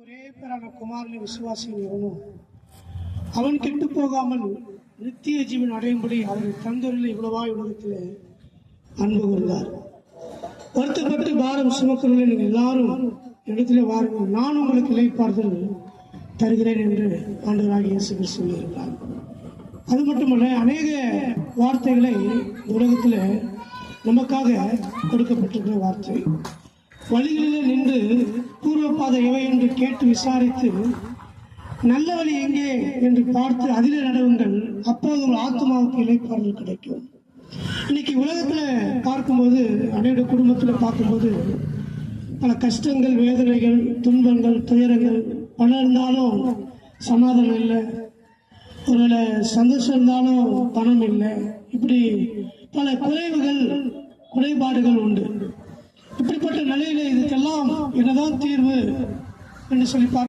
ஒரே பேரான குமாரனை விசுவாசியின் எவனோ அவன் கெட்டு போகாமல் நித்திய ஜீவன் அடையும்படி அவரை தந்தொருள் இவ்வளவாய் உலகத்தில் அன்பு கொண்டார். வருத்தப்பட்டு பாரம் சுமக்கிறவர்கள் நீங்கள் எல்லாரும் இடத்துல வாருங்கள், நான் உங்களுக்கு இளைப்பாறுதல் தருகிறேன் என்று ஆண்டவராகிய இயேசு கிறிஸ்து சொல்லியிருக்கிறார். அது மட்டுமல்ல, அநேக வார்த்தைகளை உலகத்தில் நமக்காக கொடுக்கப்பட்டிருக்கிற வார்த்தை. வழிகளில் நின்று பூர்வ பாதை எவை என்று கேட்டு விசாரித்து நல்ல வழி எங்கே என்று பார்த்து அதிலே நடவுங்கள், அப்போது ஒரு ஆத்மாவுக்கு இளைப்பாறுதல் கிடைக்கும். இன்னைக்கு உலகத்தில் பார்க்கும்போது, அநேக குடும்பத்தில் பார்க்கும்போது பல கஷ்டங்கள், வேதனைகள், துன்பங்கள், துயரங்கள், பணம் இருந்தாலும் சமாதானம் இல்லை, ஒருவேளை சந்தோஷம் இருந்தாலும் பணம் இல்லை, இப்படி பல குறைபாடுகள் உண்டு. இப்படிப்பட்ட நிலையில இதுக்கெல்லாம் என்னதான் தீர்வு என்று சொல்லி